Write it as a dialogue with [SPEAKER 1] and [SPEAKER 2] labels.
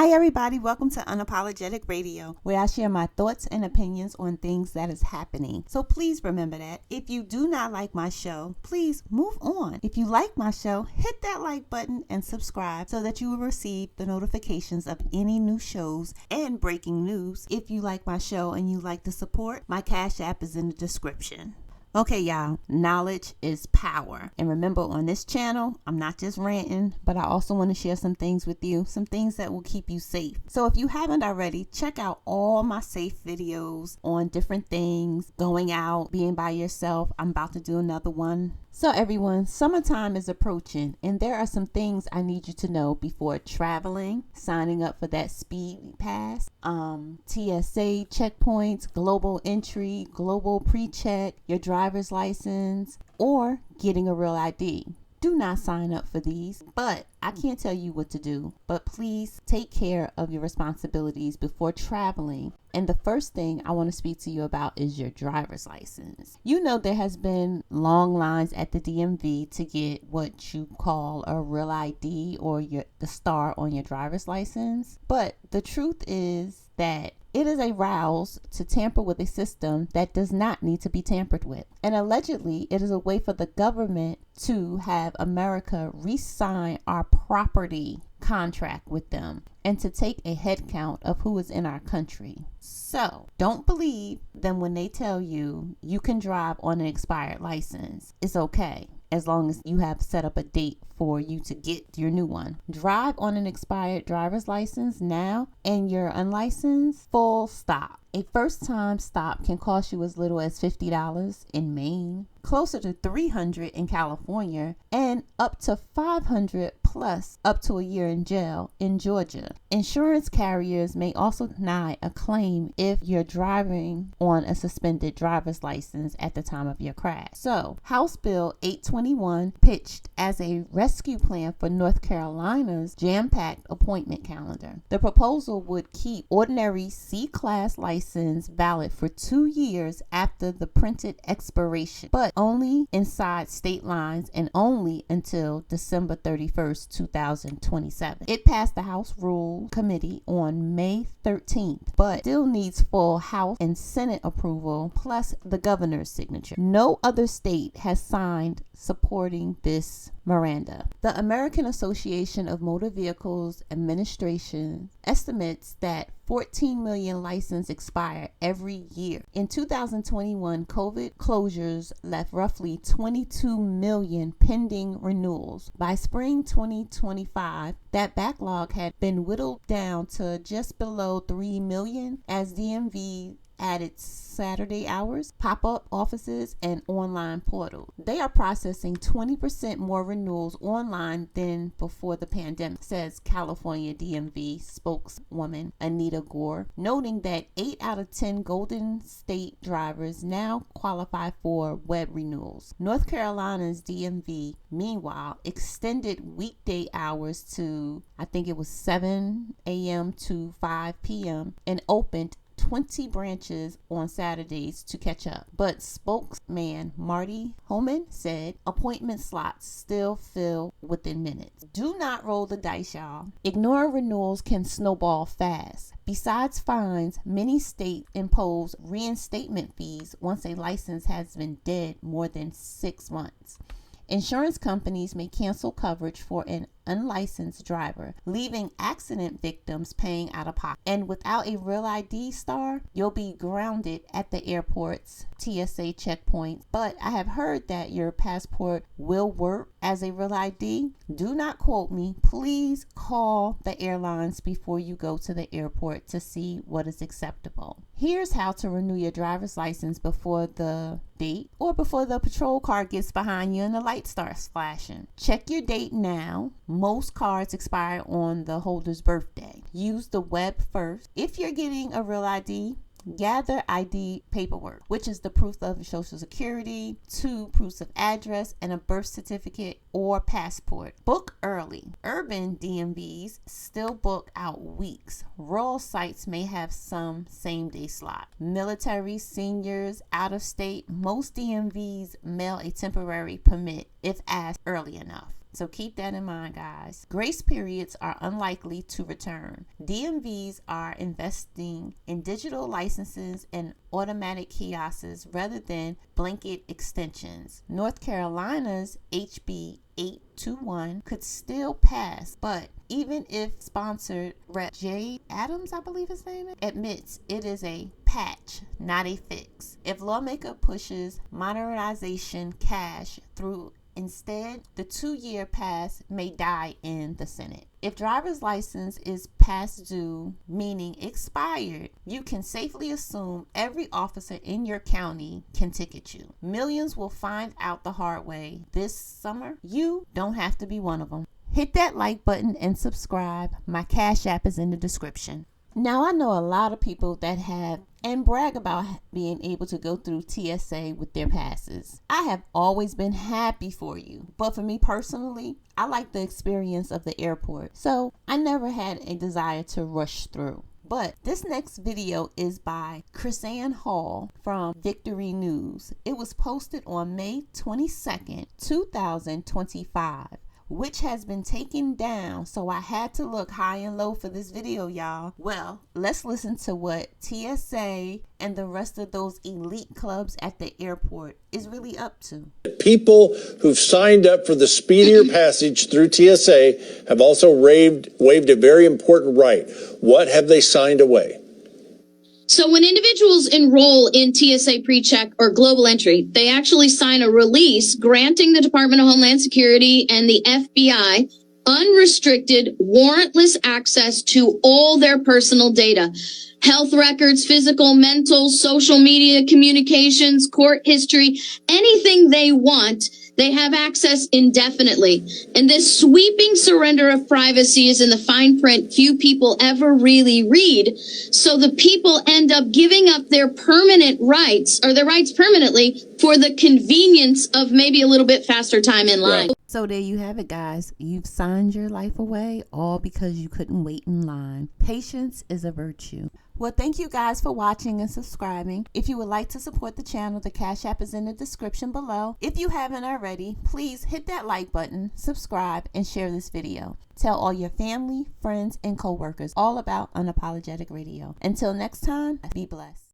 [SPEAKER 1] Hi everybody, welcome to Unapologetic Radio, where I share my thoughts and opinions on things that is happening. So please remember that if you do not like my show, please move on. If you like my show, hit that like button and subscribe so that you will receive the notifications of any new shows and breaking news. If you like my show and you like the support, my Cash App is in the description. Okay, y'all, knowledge is power. And remember, on this channel, I'm not just ranting, but I also want to share some things with you, some things that will keep you safe. So if you haven't already, check out all my safe videos on different things, going out, being by yourself. I'm about to do another one. So everyone, summertime is approaching, and there are some things I need you to know before traveling, signing up for that speed pass, TSA checkpoints, global entry, global pre-check, your driver's license, or getting a real ID. Do not sign up for these, but I can't tell you what to do. But please take care of your responsibilities before traveling. And the first thing I want to speak to you about is your driver's license. You know, there has been long lines at the DMV to get what you call a real ID or the star on your driver's license. But the truth is that it is a rouse to tamper with a system that does not need to be tampered with. And allegedly, it is a way for the government to have America re-sign our property contract with them and to take a head count of who is in our country. So don't believe them when they tell you you can drive on an expired license. It's okay, as long as you have set up a date for you to get your new one. Drive on an expired driver's license now and you're unlicensed, full stop. A first-time stop can cost you as little as $50 in Maine, closer to $300 in California, and up to $500 plus up to a year in jail in Georgia. Insurance carriers may also deny a claim if you're driving on a suspended driver's license at the time of your crash. So, House Bill 821 pitched as a rescue plan for North Carolina's jam-packed appointment calendar. The proposal would keep ordinary C-class license valid for 2 years after the printed expiration, but only inside state lines and only until December 31st, 2027. It passed the House Rules Committee on May 13th, but still needs full House and Senate approval plus the governor's signature. No other state has signed supporting this Miranda. The American Association of Motor Vehicles Administration estimates that 14 million licenses expire every year. In 2021, COVID closures left roughly 22 million pending renewals. By spring 2025, that backlog had been whittled down to just below 3 million as DMV added Saturday hours, pop-up offices, and online portals. They are processing 20% more renewals online than before the pandemic, says California DMV spokeswoman Anita Gore, noting that 8 out of 10 Golden State drivers now qualify for web renewals. North Carolina's DMV, meanwhile, extended weekday hours to, I think it was 7 a.m. to 5 p.m. and opened 20 branches on Saturdays to catch up. But spokesman Marty Homan said appointment slots still fill within minutes. Do not roll the dice, y'all. Ignoring renewals can snowball fast. Besides fines, many states impose reinstatement fees once a license has been dead more than 6 months. Insurance companies may cancel coverage for an unlicensed driver, leaving accident victims paying out of pocket. And without a real ID star, you'll be grounded at the airport's TSA checkpoints. But I have heard that your passport will work as a real ID. Do not quote me. Please call the airlines before you go to the airport to see what is acceptable. Here's how to renew your driver's license before the date or before the patrol car gets behind you and the light starts flashing. Check your date now. Most cards expire on the holder's birthday. Use the web first. If you're getting a real ID, gather ID paperwork, which is the proof of Social Security, 2 proofs of address, and a birth certificate or passport. Book early. Urban DMVs still book out weeks. Rural sites may have some same-day slot. Military, seniors, out of state, most DMVs mail a temporary permit if asked early enough. So keep that in mind, guys. Grace periods are unlikely to return. DMVs are investing in digital licenses and automatic kiosks rather than blanket extensions. North Carolina's HB 821 could still pass, but even if sponsored, Rep. J. Adams, I believe his name is, admits it is a patch, not a fix. If lawmaker pushes modernization cash through instead, the 2-year pass may die in the Senate. If driver's license is past due, meaning expired, you can safely assume every officer in your county can ticket you. Millions will find out the hard way this summer. You don't have to be one of them. Hit that like button and subscribe. My Cash App is in the description. Now, I know a lot of people that have and brag about being able to go through TSA with their passes. I have always been happy for you, but for me personally, I like the experience of the airport, so I never had a desire to rush through. But this next video is by Chrisanne Hall from Victory News. It was posted on May 22nd, 2025. Which has been taken down, so I had to look high and low for this video, y'all. Well, let's listen to what TSA and the rest of those elite clubs at the airport is really up to.
[SPEAKER 2] People who've signed up for the speedier passage through TSA have also waived a very important right. What have they signed away?
[SPEAKER 3] So when individuals enroll in TSA PreCheck or Global Entry, they actually sign a release granting the Department of Homeland Security and the FBI unrestricted, warrantless access to all their personal data. Health records, physical, mental, social media, communications, court history, anything they want, they have access indefinitely. And this sweeping surrender of privacy is in the fine print few people ever really read. So the people end up giving up their permanent rights, or their rights permanently, for the convenience of maybe a little bit faster time in line.
[SPEAKER 1] So there you have it, guys. You've signed your life away all because you couldn't wait in line. Patience is a virtue. Well, thank you guys for watching and subscribing. If you would like to support the channel, the Cash App is in the description below. If you haven't already, please hit that like button, subscribe, and share this video. Tell all your family, friends, and co-workers all about Unapologetic Radio. Until next time, be blessed.